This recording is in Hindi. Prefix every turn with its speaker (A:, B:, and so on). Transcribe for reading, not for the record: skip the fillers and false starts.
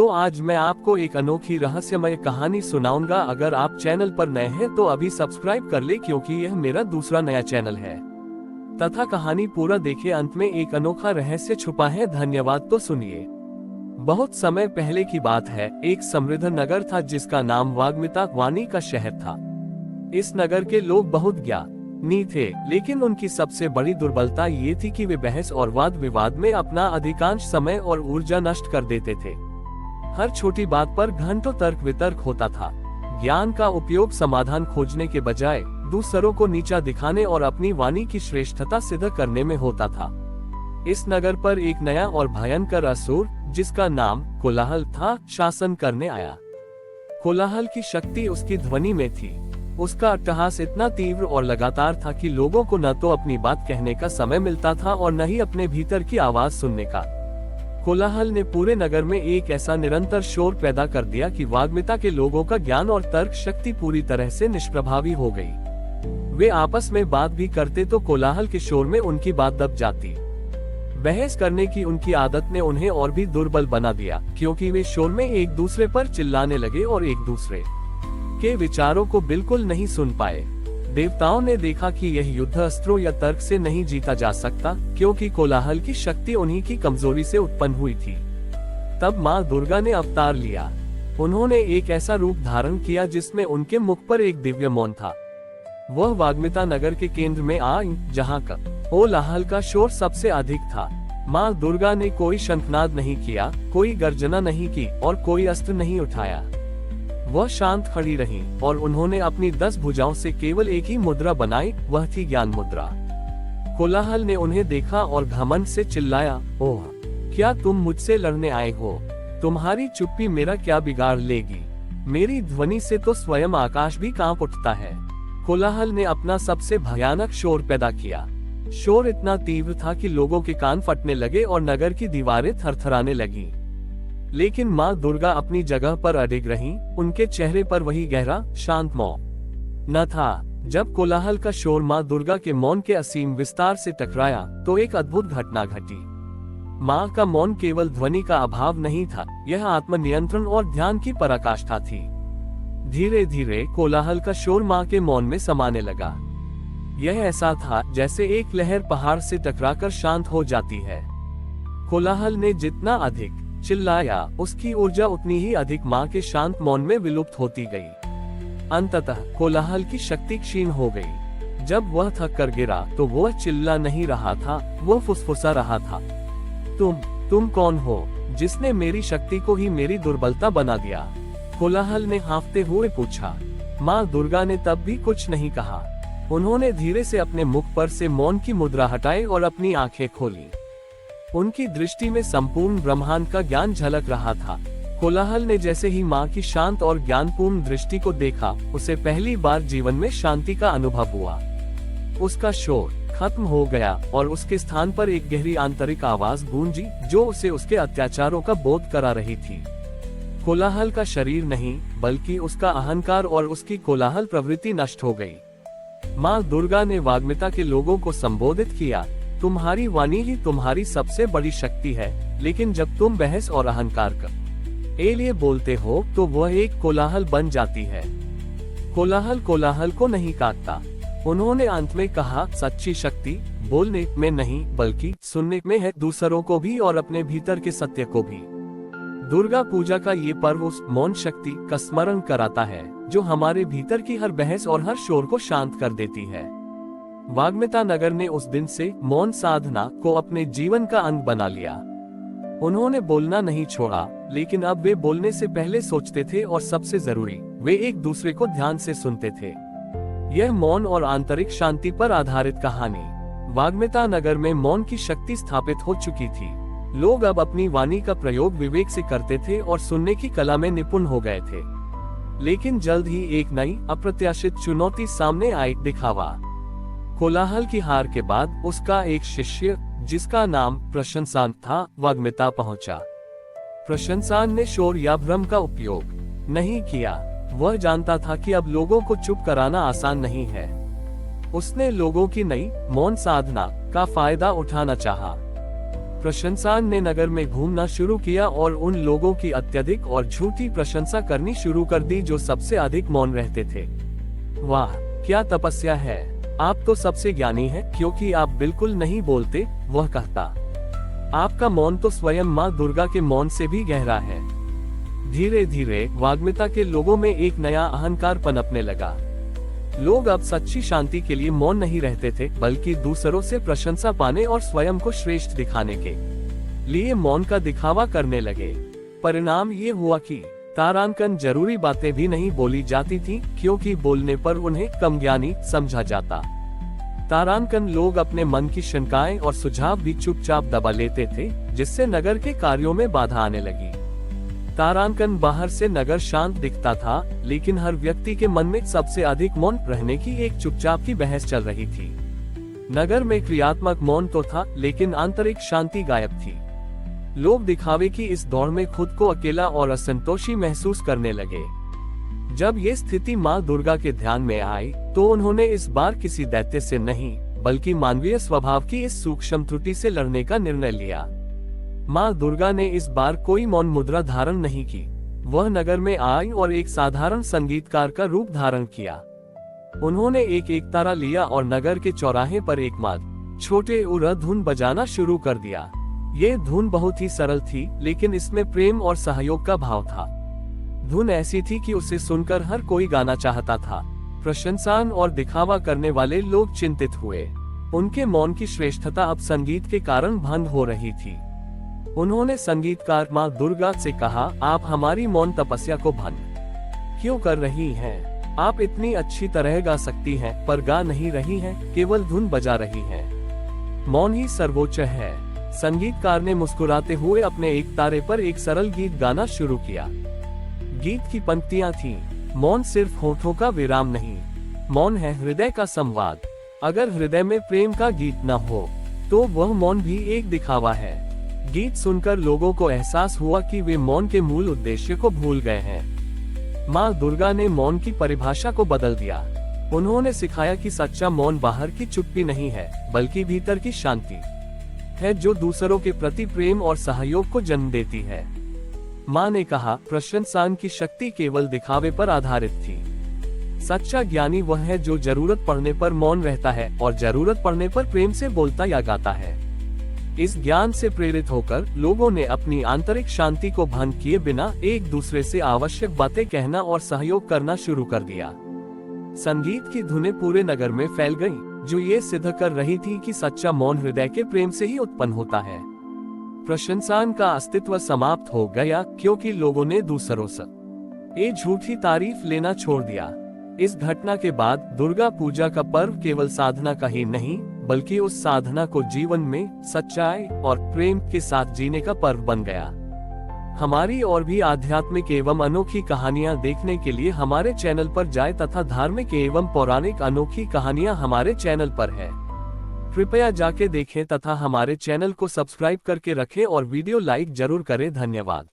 A: तो आज मैं आपको एक अनोखी रहस्यमय कहानी सुनाऊंगा। अगर आप चैनल पर नए हैं तो अभी सब्सक्राइब कर ले, क्योंकि यह मेरा दूसरा नया चैनल है। तथा कहानी पूरा देखे, अंत में एक अनोखा रहस्य छुपा है। धन्यवाद। तो सुनिए। बहुत समय पहले की बात है। एक समृद्ध नगर था जिसका नाम वाग्मिता वाणी का शहर था। इस नगर के लोग बहुत ज्ञानी थे, लेकिन उनकी सबसे बड़ी दुर्बलता ये थी कि वे बहस और वाद विवाद में अपना अधिकांश समय और ऊर्जा नष्ट कर देते थे। हर छोटी बात पर घंटों तर्क वितर्क होता था। ज्ञान का उपयोग समाधान खोजने के बजाय दूसरों को नीचा दिखाने और अपनी वाणी की श्रेष्ठता सिद्ध करने में होता था। इस नगर पर एक नया और भयंकर असुर, जिसका नाम कोलाहल था, शासन करने आया। कोलाहल की शक्ति उसकी ध्वनि में थी। उसका अट्टहास इतना तीव्र और लगातार था कि लोगों को न तो अपनी बात कहने का समय मिलता था और न ही अपने भीतर की आवाज सुनने का। कोलाहल ने पूरे नगर में एक ऐसा निरंतर शोर पैदा कर दिया कि वाग्मिता के लोगों का ज्ञान और तर्क शक्ति पूरी तरह से निष्प्रभावी हो गई। वे आपस में बात भी करते तो कोलाहल के शोर में उनकी बात दब जाती। बहस करने की उनकी आदत ने उन्हें और भी दुर्बल बना दिया, क्योंकि वे शोर में एक दूसरे पर चिल्लाने लगे और एक दूसरे के विचारों को बिल्कुल नहीं सुन पाए। देवताओं ने देखा कि यह युद्ध अस्त्रों या तर्क से नहीं जीता जा सकता, क्योंकि कोलाहल की शक्ति उन्हीं की कमजोरी से उत्पन्न हुई थी। तब माँ दुर्गा ने अवतार लिया। उन्होंने एक ऐसा रूप धारण किया जिसमें उनके मुख पर एक दिव्य मौन था। वह वाग्मिता नगर के केंद्र में आई, जहाँ का कोलाहल का शोर सबसे अधिक था। माँ दुर्गा ने कोई शंखनाद नहीं किया, कोई गर्जना नहीं की और कोई अस्त्र नहीं उठाया। वह शांत खड़ी रही और उन्होंने अपनी 10 भुजाओं से केवल एक ही मुद्रा बनाई, वह थी ज्ञान मुद्रा। कोलाहल ने उन्हें देखा और घमंड से चिल्लाया, ओह, क्या तुम मुझसे लड़ने आए हो? तुम्हारी चुप्पी मेरा क्या बिगाड़ लेगी? मेरी ध्वनि से तो स्वयं आकाश भी कांप उठता है। कोलाहल ने अपना सबसे भयानक शोर पैदा किया। शोर इतना तीव्र था कि लोगों के कान फटने लगे और नगर की दीवारें थरथराने लगीं। लेकिन माँ दुर्गा अपनी जगह पर अडिग रहीं। उनके चेहरे पर वही गहरा शांत मौन न था। जब कोलाहल का शोर माँ दुर्गा के मौन के असीम विस्तार से टकराया तो एक अद्भुत घटना घटी। माँ का मौन केवल ध्वनि का अभाव नहीं था, यह आत्मनियंत्रण और ध्यान की पराकाष्ठा थी। धीरे धीरे कोलाहल का शोर माँ के मौन में समाने लगा। यह ऐसा था जैसे एक लहर पहाड़ से टकराकर शांत हो जाती है। कोलाहल ने जितना अधिक चिल्लाया, उसकी ऊर्जा उतनी ही अधिक माँ के शांत मौन में विलुप्त होती गई। अंततः कोलाहल की शक्ति क्षीण हो गई। जब वह थक कर गिरा तो वह चिल्ला नहीं रहा था, वह फुसफुसा रहा था। तुम कौन हो, जिसने मेरी शक्ति को ही मेरी दुर्बलता बना दिया? कोलाहल ने हाँफते हुए पूछा। माँ दुर्गा ने तब भी कुछ नहीं कहा। उन्होंने धीरे से अपने मुख पर से मौन की मुद्रा हटाई और अपनी आंखें खोली। उनकी दृष्टि में संपूर्ण ब्रह्मांड का ज्ञान झलक रहा था। कोलाहल ने जैसे ही माँ की शांत और ज्ञानपूर्ण दृष्टि को देखा, उसे पहली बार जीवन में शांति का अनुभव हुआ। उसका शोर खत्म हो गया और उसके स्थान पर एक गहरी आंतरिक आवाज गूंजी, जो उसे उसके अत्याचारों का बोध करा रही थी। कोलाहल का शरीर नहीं, बल्कि उसका अहंकार और उसकी कोलाहल प्रवृत्ति नष्ट हो गई। माँ दुर्गा ने वाग्मिता के लोगों को संबोधित किया, तुम्हारी वाणी ही तुम्हारी सबसे बड़ी शक्ति है, लेकिन जब तुम बहस और अहंकार के लिए बोलते हो तो वह एक कोलाहल बन जाती है। कोलाहल कोलाहल को नहीं काटता। उन्होंने अंत में कहा, सच्ची शक्ति बोलने में नहीं बल्कि सुनने में है, दूसरों को भी और अपने भीतर के सत्य को भी। दुर्गा पूजा का ये पर्व उस मौन शक्ति का स्मरण कराता है, जो हमारे भीतर की हर बहस और हर शोर को शांत कर देती है। वाग्मिता नगर ने उस दिन से मौन साधना को अपने जीवन का अंग बना लिया। उन्होंने बोलना नहीं छोड़ा, लेकिन अब वे बोलने से पहले सोचते थे और सबसे जरूरी, वे एक दूसरे को ध्यान से सुनते थे। यह मौन और आंतरिक शांति पर आधारित कहानी। वाग्मिता नगर में मौन की शक्ति स्थापित हो चुकी थी। लोग अब अपनी वाणी का प्रयोग विवेक से करते थे और सुनने की कला में निपुण हो गए थे। लेकिन जल्द ही एक नई अप्रत्याशित चुनौती सामने आई, दिखावा। कोलाहल की हार के बाद उसका एक शिष्य, जिसका नाम प्रशंसान था, वाग्मिता पहुंचा। प्रशंसान ने शोर या भ्रम का उपयोग नहीं किया। वह जानता था कि अब लोगों को चुप कराना आसान नहीं है। उसने लोगों की नई मौन साधना का फायदा उठाना चाहा। प्रशंसान ने नगर में घूमना शुरू किया और उन लोगों की अत्यधिक और झूठी प्रशंसा करनी शुरू कर दी जो सबसे अधिक मौन रहते थे। वाह, क्या तपस्या है! आप तो सबसे ज्ञानी हैं, क्योंकि आप बिल्कुल नहीं बोलते, वह कहता। आपका मौन तो स्वयं माँ दुर्गा के मौन से भी गहरा है। धीरे धीरे वाग्मिता के लोगों में एक नया अहंकार पनपने लगा। लोग अब सच्ची शांति के लिए मौन नहीं रहते थे, बल्कि दूसरों से प्रशंसा पाने और स्वयं को श्रेष्ठ दिखाने के लिए मौन का दिखावा करने लगे। परिणाम ये हुआ कि तारांकन जरूरी बातें भी नहीं बोली जाती थी, क्योंकि बोलने पर उन्हें कम ज्ञानी समझा जाता। तारांकन लोग अपने मन की शंकाएं और सुझाव भी चुपचाप दबा लेते थे, जिससे नगर के कार्यों में बाधा आने लगी। तारांकन बाहर से नगर शांत दिखता था, लेकिन हर व्यक्ति के मन में सबसे अधिक मौन रहने की एक चुपचाप की बहस चल रही थी। नगर में क्रियात्मक मौन तो था, लेकिन आंतरिक शांति गायब थी। लोग दिखावे की इस दौड़ में खुद को अकेला और असंतोषी महसूस करने लगे। जब ये स्थिति माँ दुर्गा के ध्यान में आई, तो उन्होंने इस बार किसी दैत्य से नहीं, बल्कि मानवीय स्वभाव की इस सूक्ष्म त्रुटि से लड़ने का निर्णय लिया। माँ दुर्गा ने इस बार कोई मौन मुद्रा धारण नहीं की। वह नगर में आई और एक साधारण संगीतकार का रूप धारण किया। उन्होंने एक तारा लिया और नगर के चौराहे पर एक माद छोटे उर धुन बजाना शुरू कर दिया। ये धुन बहुत ही सरल थी, लेकिन इसमें प्रेम और सहयोग का भाव था। धुन ऐसी थी कि उसे सुनकर हर कोई गाना चाहता था। प्रशंसान और दिखावा करने वाले लोग चिंतित हुए। उनके मौन की श्रेष्ठता अब संगीत के कारण भंग हो रही थी। उन्होंने संगीतकार माँ दुर्गा से कहा, आप हमारी मौन तपस्या को भंग क्यों कर रही हैं? आप इतनी अच्छी तरह गा सकती हैं, पर गा नहीं रही हैं, केवल धुन बजा रही हैं। मौन ही सर्वोच्च है। संगीतकार ने मुस्कुराते हुए अपने एक तारे पर एक सरल गीत गाना शुरू किया। गीत की पंक्तियां थीं, मौन सिर्फ होठों का विराम नहीं, मौन है हृदय का संवाद। अगर हृदय में प्रेम का गीत न हो, तो वह मौन भी एक दिखावा है। गीत सुनकर लोगों को एहसास हुआ कि वे मौन के मूल उद्देश्य को भूल गए हैं। माँ दुर्गा ने मौन की परिभाषा को बदल दिया। उन्होंने सिखाया कि सच्चा मौन बाहर की चुप्पी नहीं है, बल्कि भीतर की शांति है, जो दूसरों के प्रति प्रेम और सहयोग को जन्म देती है। माँ ने कहा, प्रशंसान की शक्ति केवल दिखावे पर आधारित थी। सच्चा ज्ञानी वह है जो जरूरत पड़ने पर मौन रहता है और जरूरत पड़ने पर प्रेम से बोलता या गाता है। इस ज्ञान से प्रेरित होकर लोगों ने अपनी आंतरिक शांति को भंग किए बिना एक दूसरे से आवश्यक बातें कहना और सहयोग करना शुरू कर दिया। संगीत की धुनें पूरे नगर में फैल गईं, जो ये सिद्ध कर रही थी कि सच्चा मौन हृदय के प्रेम से ही उत्पन्न होता है। प्रशंसान का अस्तित्व समाप्त हो गया, क्योंकि लोगों ने दूसरों से ये झूठी तारीफ लेना छोड़ दिया। इस घटना के बाद दुर्गा पूजा का पर्व केवल साधना का ही नहीं, बल्कि उस साधना को जीवन में सच्चाई और प्रेम के साथ जीने का पर्व बन गया। हमारी और भी आध्यात्मिक एवं अनोखी कहानियां देखने के लिए हमारे चैनल पर जाएं तथा धार्मिक एवं पौराणिक अनोखी कहानियां हमारे चैनल पर है। कृपया जाके देखें तथा हमारे चैनल को सब्सक्राइब करके रखें और वीडियो लाइक जरूर करें। धन्यवाद।